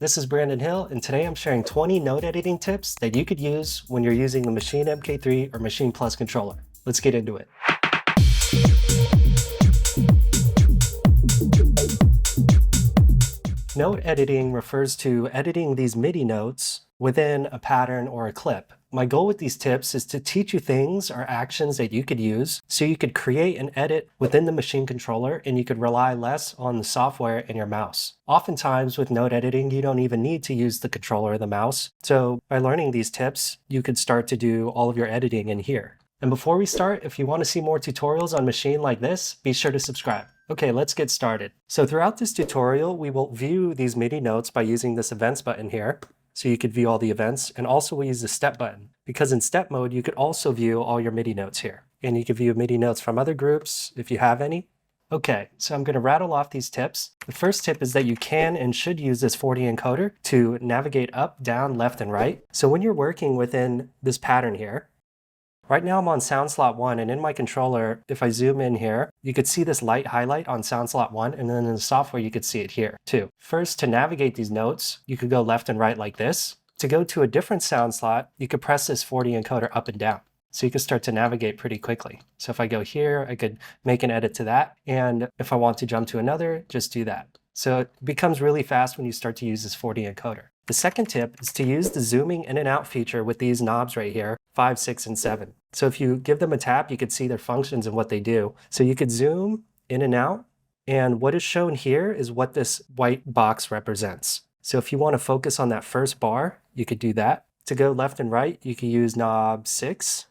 This is Brandon Hill, and today I'm sharing 20 note editing tips that you could use when you're using the Maschine MK3 or Maschine Plus controller. Let's get into it. Note editing refers to editing these MIDI notes within a pattern or a clip. My goal with these tips is to teach you things or actions that you could use so you could create and edit within the Maschine controller and you could rely less on the software and your mouse. Oftentimes with note editing, you don't even need to use the controller or the mouse. So by learning these tips, you could start to do all of your editing in here. And before we start, if you want to see more tutorials on Maschine like this, be sure to subscribe. Okay, let's get started. So throughout this tutorial, we will view these MIDI notes by using this events button here. So you could view all the events, and also we use the step button because in step mode, you could also view all your MIDI notes here. And you can view MIDI notes from other groups if you have any. Okay, so I'm going to rattle off these tips. The first tip is that you can and should use this 4D encoder to navigate up, down, left, and right. So when you're working within this pattern here, right now I'm on sound slot 1, and in my controller, if I zoom in here, you could see this light highlight on sound slot 1, and then in the software you could see it here too. First, to navigate these notes, you could go left and right like this. To go to a different sound slot, you could press this 4D encoder up and down. So you can start to navigate pretty quickly. So if I go here, I could make an edit to that, and if I want to jump to another, just do that. So it becomes really fast when you start to use this 4D encoder. The second tip is to use the zooming in and out feature with these knobs right here, 5, 6, and 7. So if you give them a tap, you could see their functions and what they do. So you could zoom in and out, and what is shown here is what this white box represents. So if you want to focus on that first bar, you could do that. To go left and right, you could use knob 6.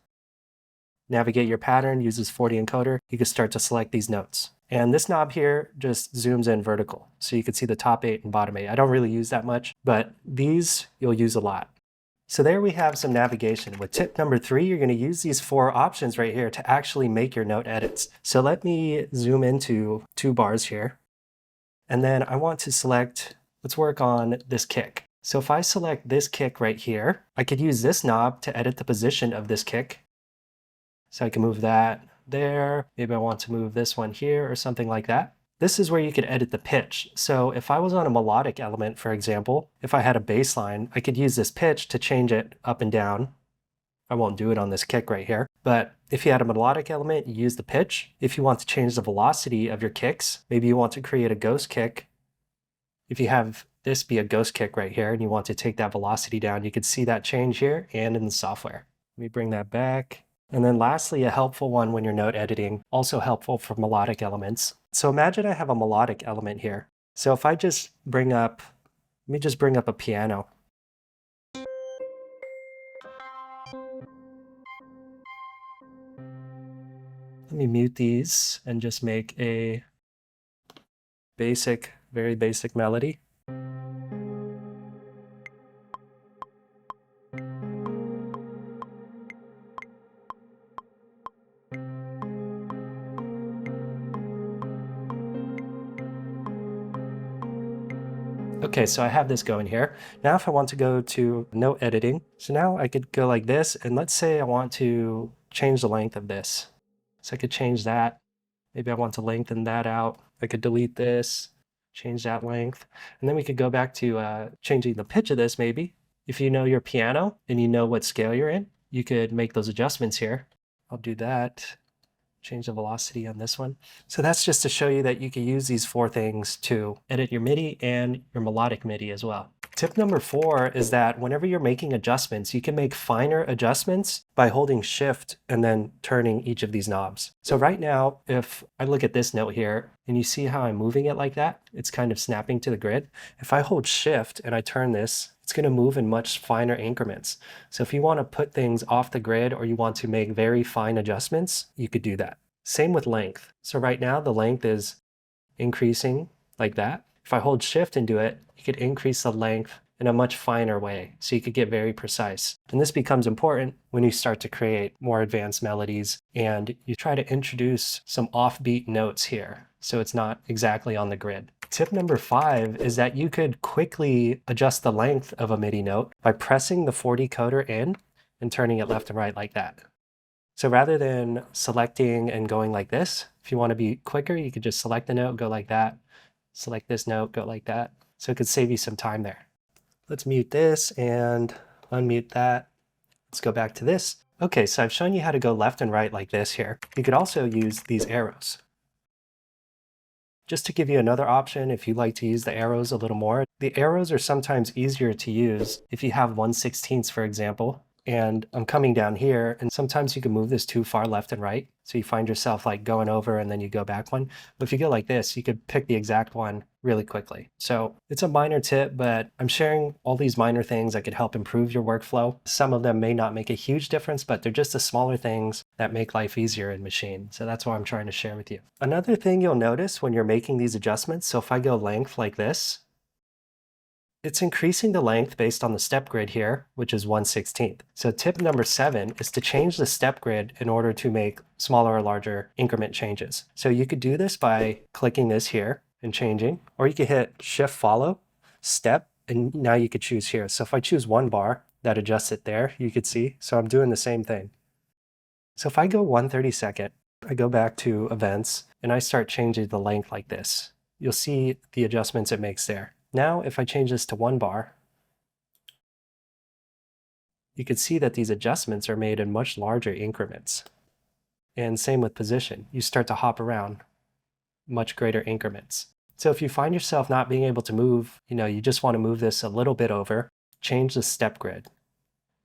Navigate your pattern, use this 4D encoder. You can start to select these notes. And this knob here just zooms in vertical. So you can see the top 8 and bottom 8. I don't really use that much, but these you'll use a lot. So there we have some navigation. With tip number 3, you're going to use these 4 options right here to actually make your note edits. So let me zoom into 2 bars here. And then I want to select, let's work on this kick. So if I select this kick right here, I could use this knob to edit the position of this kick. So I can move that there. Maybe I want to move this one here or something like that. This is where you could edit the pitch. So if I was on a melodic element, for example, if I had a bass line, I could use this pitch to change it up and down. I won't do it on this kick right here. But if you had a melodic element, you use the pitch. If you want to change the velocity of your kicks, maybe you want to create a ghost kick. If you have this be a ghost kick right here and you want to take that velocity down, you could see that change here and in the software. Let me bring that back. And then lastly, a helpful one when you're note editing, also helpful for melodic elements. So imagine I have a melodic element here. So if I just bring up, let me just bring up a piano. Let me mute these and just make a basic, very basic melody. Okay, so I have this going here. Now if I want to go to note editing, so now I could go like this, and let's say I want to change the length of this. So I could change that. Maybe I want to lengthen that out. I could delete this, change that length. And then we could go back to changing the pitch of this maybe. If you know your piano and you know what scale you're in, you could make those adjustments here. I'll do that. Change the velocity on this one. So that's just to show you that you can use these 4 things to edit your MIDI and your melodic MIDI as well. Tip number 4 is that whenever you're making adjustments, you can make finer adjustments by holding Shift and then turning each of these knobs. So right now, if I look at this note here and you see how I'm moving it like that, it's kind of snapping to the grid. If I hold Shift and I turn this, it's going to move in much finer increments. So if you want to put things off the grid or you want to make very fine adjustments, you could do that. Same with length. So right now the length is increasing like that. If I hold Shift and do it, you could increase the length in a much finer way. So you could get very precise. And this becomes important when you start to create more advanced melodies and you try to introduce some offbeat notes here. So it's not exactly on the grid. Tip number 5 is that you could quickly adjust the length of a MIDI note by pressing the 4D encoder in and turning it left and right like that. So rather than selecting and going like this, if you want to be quicker, you could just select the note, go like that, select this note, go like that. So it could save you some time there. Let's mute this and unmute that. Let's go back to this. Okay, so I've shown you how to go left and right like this here. You could also use these arrows. Just to give you another option, if you like to use the arrows a little more, the arrows are sometimes easier to use if you have 1/16, for example, and I'm coming down here, and sometimes you can move this too far left and right, so you find yourself like going over and then you go back one. But if you go like this, you could pick the exact one really quickly. So it's a minor tip, but I'm sharing all these minor things that could help improve your workflow. Some of them may not make a huge difference, but they're just the smaller things that make life easier in Maschine. So that's what I'm trying to share with you. Another thing you'll notice when you're making these adjustments, so if I go length like this, it's increasing the length based on the step grid here, which is 1/16. So tip number 7 is to change the step grid in order to make smaller or larger increment changes. So you could do this by clicking this here and changing, or you could hit Shift Follow, Step, and now you could choose here. So if I choose 1 bar, that adjusts it there, you could see. So I'm doing the same thing. So if I go 1/32, I go back to Events, and I start changing the length like this. You'll see the adjustments it makes there. Now, if I change this to 1 bar, you can see that these adjustments are made in much larger increments. And same with position. You start to hop around much greater increments. So if you find yourself not being able to move, you just want to move this a little bit over, change the step grid.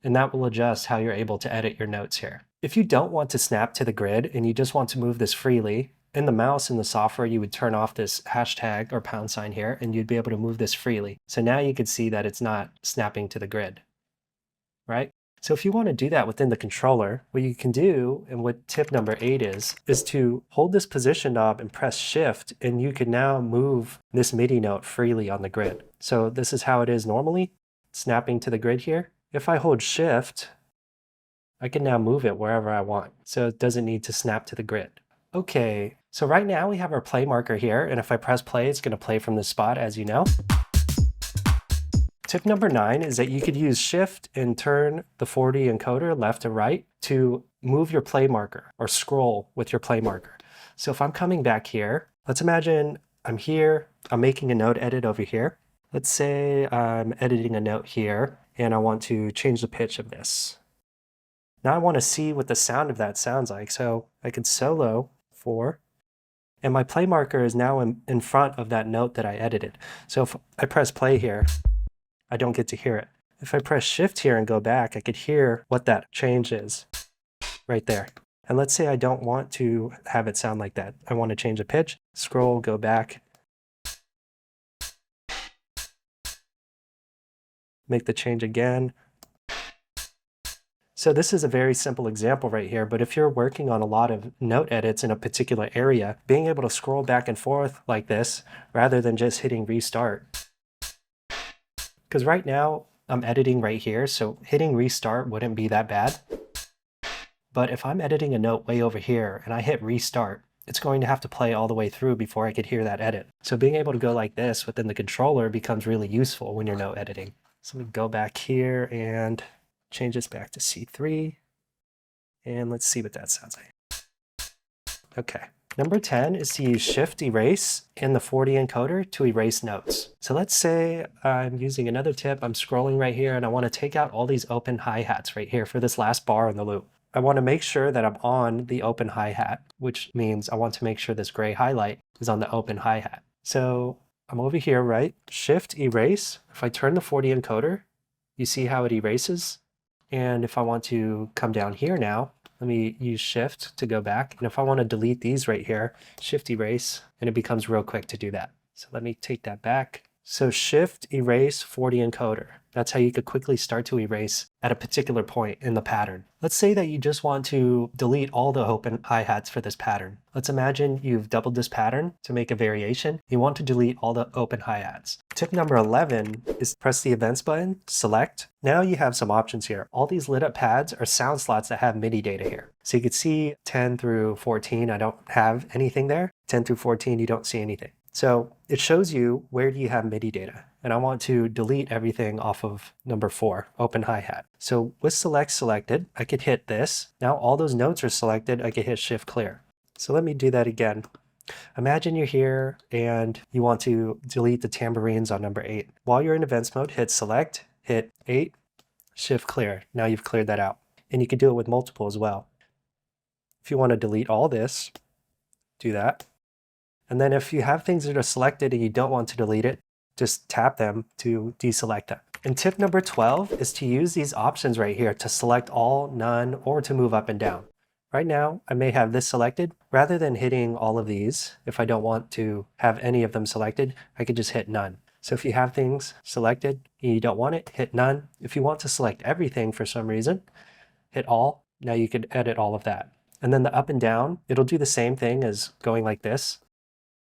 And that will adjust how you're able to edit your notes here. If you don't want to snap to the grid and you just want to move this freely, in the mouse in the software, you would turn off this hashtag or # here, and you'd be able to move this freely. So now you can see that it's not snapping to the grid, right? So if you want to do that within the controller, what you can do, and what tip number 8 is to hold this position knob and press Shift, and you can now move this MIDI note freely on the grid. So this is how it is normally, snapping to the grid here. If I hold Shift, I can now move it wherever I want, so it doesn't need to snap to the grid. Okay, so right now we have our play marker here, and if I press play, it's going to play from this spot, as you know. Tip number 9 is that you could use Shift and turn the 4D encoder left to right to move your play marker, or scroll with your play marker. So if I'm coming back here, let's imagine I'm here, I'm making a note edit over here. Let's say I'm editing a note here, and I want to change the pitch of this. Now I want to see what the sound of that sounds like, so I can solo 4, and my play marker is now in front of that note that I edited. So if I press play here, I don't get to hear it. If I press Shift here and go back, I could hear what that change is right there. And let's say I don't want to have it sound like that. I want to change the pitch, scroll, go back, make the change again. So this is a very simple example right here, but if you're working on a lot of note edits in a particular area, being able to scroll back and forth like this, rather than just hitting restart. Because right now, I'm editing right here, so hitting restart wouldn't be that bad. But if I'm editing a note way over here, and I hit restart, it's going to have to play all the way through before I could hear that edit. So being able to go like this within the controller becomes really useful when you're note editing. So we go back here and change this back to C3, and let's see what that sounds like. Okay. Number 10 is to use Shift Erase in the 4D encoder to erase notes. So let's say I'm using another tip, I'm scrolling right here, and I want to take out all these open hi-hats right here for this last bar in the loop. I want to make sure that I'm on the open hi-hat, which means I want to make sure this gray highlight is on the open hi-hat. So I'm over here, right? Shift Erase. If I turn the 4D encoder, you see how it erases? And if I want to come down here now, let me use Shift to go back. And if I want to delete these right here, Shift Erase, and it becomes real quick to do that. So let me take that back. So Shift Erase 4D encoder. That's how you could quickly start to erase at a particular point in the pattern. Let's say that you just want to delete all the open hi-hats for this pattern. Let's imagine you've doubled this pattern to make a variation. You want to delete all the open hi-hats. Tip number 11 is press the Events button, select. Now you have some options here. All these lit up pads are sound slots that have MIDI data here. So you can see 10 through 14, I don't have anything there. 10 through 14, you don't see anything. So it shows you where do you have MIDI data. And I want to delete everything off of number 4, open hi-hat. So with select selected, I could hit this. Now all those notes are selected, I could hit Shift Clear. So let me do that again. Imagine you're here and you want to delete the tambourines on number 8. While you're in events mode, hit select, hit 8, shift clear. Now you've cleared that out. And you can do it with multiple as well. If you want to delete all this, do that. And then if you have things that are selected and you don't want to delete it, just tap them to deselect them. And tip number 12 is to use these options right here to select all, none, or to move up and down. Right now, I may have this selected. Rather than hitting all of these, if I don't want to have any of them selected, I could just hit none. So if you have things selected and you don't want it, hit none. If you want to select everything for some reason, hit all. Now you could edit all of that. And then the up and down, it'll do the same thing as going like this.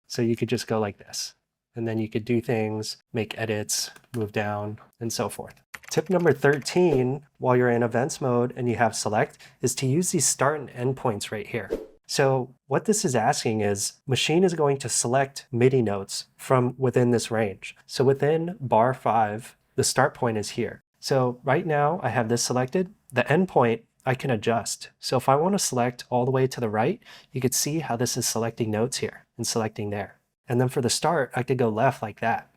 So you could just go like this. And then you could do things, make edits, move down, and so forth. Tip number 13, while you're in events mode and you have select, is to use these start and end points right here. So what this is asking is, Maschine is going to select MIDI notes from within this range. So within bar 5, the start point is here. So right now I have this selected. The end point I can adjust. So if I want to select all the way to the right, you could see how this is selecting notes here and selecting there. And then for the start, I could go left like that.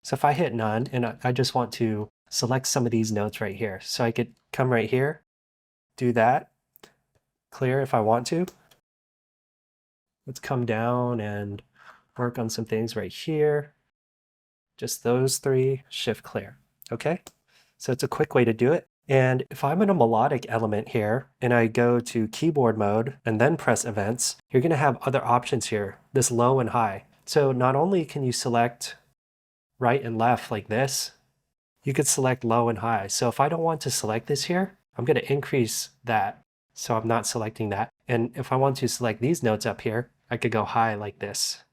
So if I hit none and I just want to select some of these notes right here. So I could come right here, do that, clear if I want to. Let's come down and work on some things right here. Just those 3, shift clear, okay? So it's a quick way to do it. And if I'm in a melodic element here and I go to keyboard mode and then press events, you're gonna have other options here, this low and high. So not only can you select right and left like this, you could select low and high. So if I don't want to select this here, I'm gonna increase that. So I'm not selecting that. And if I want to select these notes up here, I could go high like this.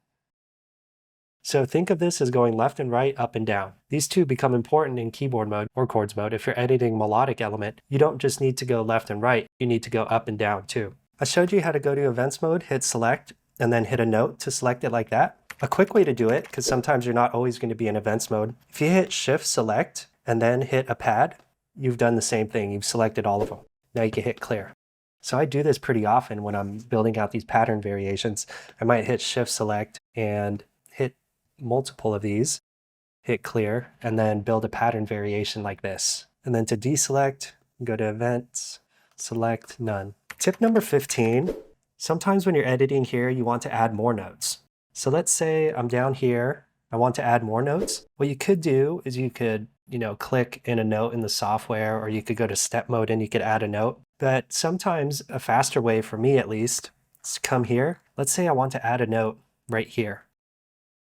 So think of this as going left and right, up and down. These two become important in keyboard mode or chords mode. If you're editing melodic element, you don't just need to go left and right, you need to go up and down too. I showed you how to go to events mode, hit select, and then hit a note to select it like that. A quick way to do it, because sometimes you're not always going to be in events mode, if you hit shift select and then hit a pad, you've done the same thing. You've selected all of them. Now you can hit clear. So I do this pretty often when I'm building out these pattern variations. I might hit shift select and hit multiple of these, hit clear, and then build a pattern variation like this. And then to deselect, go to events, select none. Tip number 15, sometimes when you're editing here, you want to add more notes. So let's say I'm down here, I want to add more notes. What you could do is you could, click in a note in the software, or you could go to step mode and you could add a note. But sometimes a faster way, for me at least, is to come here. Let's say I want to add a note right here.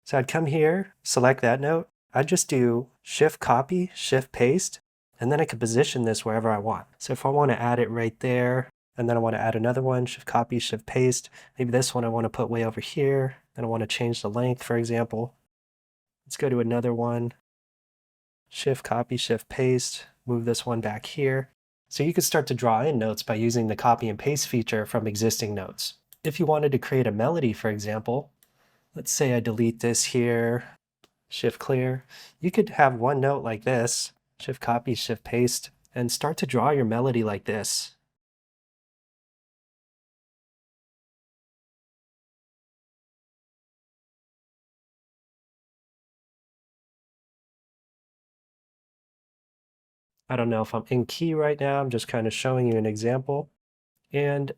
So I'd come here, select that note. I'd just do shift copy, shift paste, and then I could position this wherever I want. So if I want to add it right there, and then I want to add another one, shift copy, shift paste. Maybe this one I want to put way over here. Then I want to change the length, for example. Let's go to another one. Shift copy, shift paste, move this one back here. So you could start to draw in notes by using the copy and paste feature from existing notes. If you wanted to create a melody, for example, let's say I delete this here, shift clear. You could have one note like this, shift copy, shift paste, and start to draw your melody like this. I don't know if I'm in key right now, I'm just kind of showing you an example. And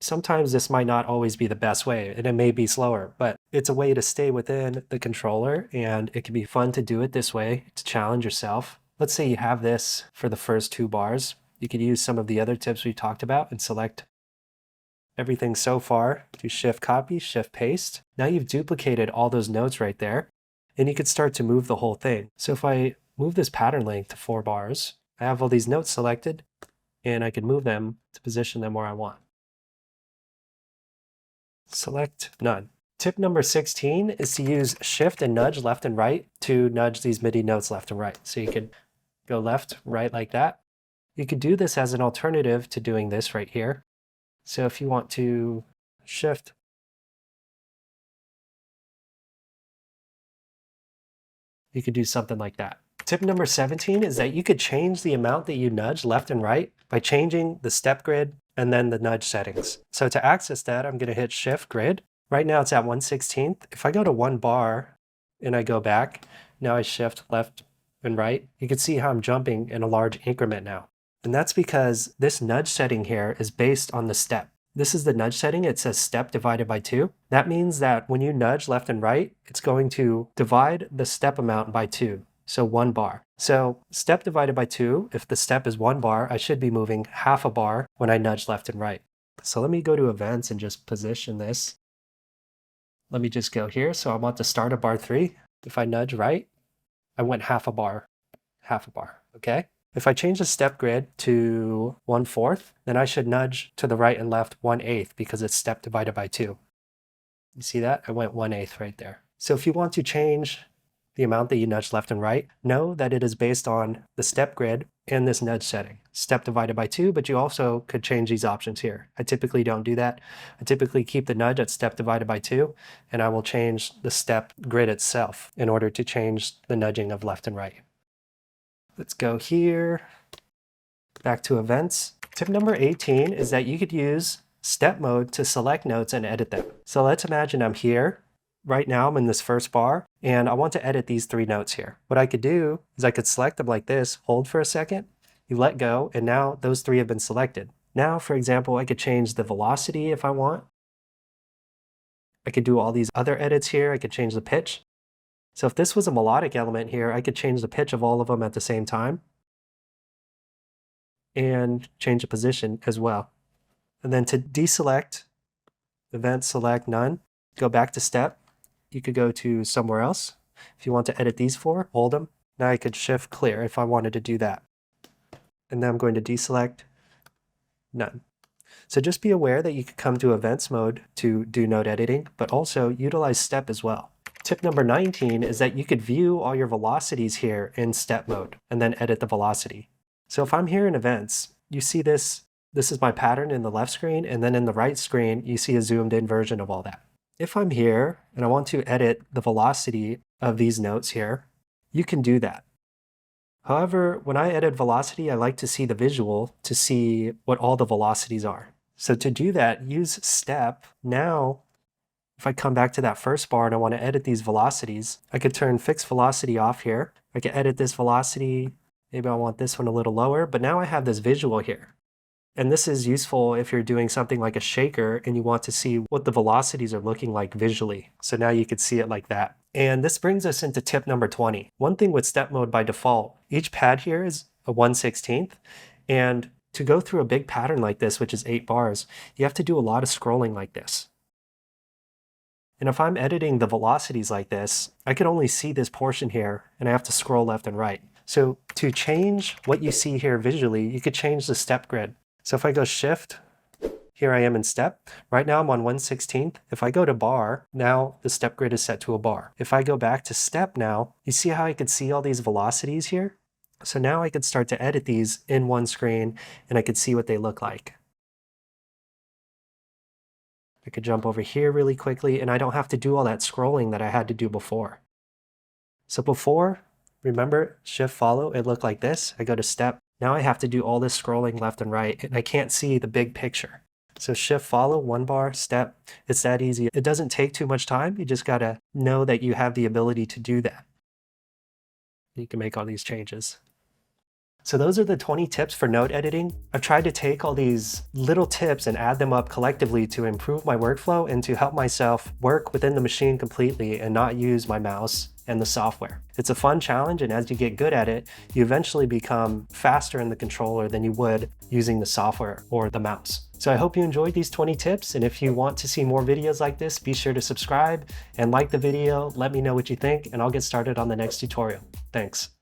sometimes this might not always be the best way, and it may be slower, but it's a way to stay within the controller, and it can be fun to do it this way, to challenge yourself. Let's say you have this for the first 2 bars. You could use some of the other tips we talked about and select everything so far. Do shift copy, shift paste. Now you've duplicated all those notes right there, and you could start to move the whole thing. So if I move this pattern length to 4 bars, I have all these notes selected, and I can move them to position them where I want. Select none. Tip number 16 is to use shift and nudge left and right to nudge these MIDI notes left and right. So you could go left, right like that. You could do this as an alternative to doing this right here. So if you want to shift, you could do something like that. Tip number 17 is that you could change the amount that you nudge left and right by changing the step grid and then the nudge settings. So to access that, I'm going to hit Shift Grid. Right now it's at 1/16. If I go to 1 bar and I go back, now I shift left and right, you can see how I'm jumping in a large increment now. And that's because this nudge setting here is based on the step. This is the nudge setting. It says step divided by 2. That means that when you nudge left and right, it's going to divide the step amount by 2. So 1 bar. So step divided by 2, if the step is 1 bar, I should be moving half a bar when I nudge left and right. So let me go to events and just position this. Let me just go here. So I want to start at bar 3. If I nudge right, I went half a bar, okay? If I change the step grid to 1/4, then I should nudge to the right and left 1/8 because it's step divided by 2. You see that? I went 1/8 right there. So if you want to change the amount that you nudge left and right, know that it is based on the step grid and this nudge setting. Step divided by 2, but you also could change these options here. I typically don't do that. I typically keep the nudge at step divided by 2, and I will change the step grid itself in order to change the nudging of left and right. Let's go here, back to events. Tip number 18 is that you could use step mode to select notes and edit them. So let's imagine I'm here. Right now I'm in this first bar and I want to edit these 3 notes here. What I could do is I could select them like this, hold for a second, you let go, and now those 3 have been selected. Now, for example, I could change the velocity if I want. I could do all these other edits here. I could change the pitch. So if this was a melodic element here, I could change the pitch of all of them at the same time and change the position as well. And then to deselect, event select none, go back to step. You could go to somewhere else. If you want to edit these 4, hold them. Now I could shift clear if I wanted to do that. And then I'm going to deselect none. So just be aware that you could come to events mode to do note editing, but also utilize step as well. Tip number 19 is that you could view all your velocities here in step mode and then edit the velocity. So if I'm here in events, you see this is my pattern in the left screen, and then in the right screen, you see a zoomed in version of all that. If I'm here and I want to edit the velocity of these notes here, you can do that. However, when I edit velocity, I like to see the visual to see what all the velocities are. So to do that, use step. Now, if I come back to that first bar and I want to edit these velocities, I could turn fixed velocity off here. I could edit this velocity. Maybe I want this one a little lower, but now I have this visual here. And this is useful if you're doing something like a shaker and you want to see what the velocities are looking like visually. So now you could see it like that. And this brings us into tip number 20. One thing with step mode by default, each pad here is a 1/16. And to go through a big pattern like this, which is 8 bars, you have to do a lot of scrolling like this. And if I'm editing the velocities like this, I can only see this portion here and I have to scroll left and right. So to change what you see here visually, you could change the step grid. So if I go shift, here I am in step. Right now I'm on 1/16. If I go to bar, now the step grid is set to a bar. If I go back to step now, you see how I could see all these velocities here? So now I could start to edit these in one screen and I could see what they look like. I could jump over here really quickly and I don't have to do all that scrolling that I had to do before. So before, remember, shift follow, it looked like this. I go to step. Now I have to do all this scrolling left and right and I can't see the big picture. So shift follow, 1 bar, step. It's that easy. It doesn't take too much time. You just gotta know that you have the ability to do that. You can make all these changes. So those are the 20 tips for note editing. I've tried to take all these little tips and add them up collectively to improve my workflow and to help myself work within the machine completely and not use my mouse and the software. It's a fun challenge, and as you get good at it, you eventually become faster in the controller than you would using the software or the mouse. So I hope you enjoyed these 20 tips, and if you want to see more videos like this, be sure to subscribe and like the video. Let me know what you think, and I'll get started on the next tutorial. Thanks.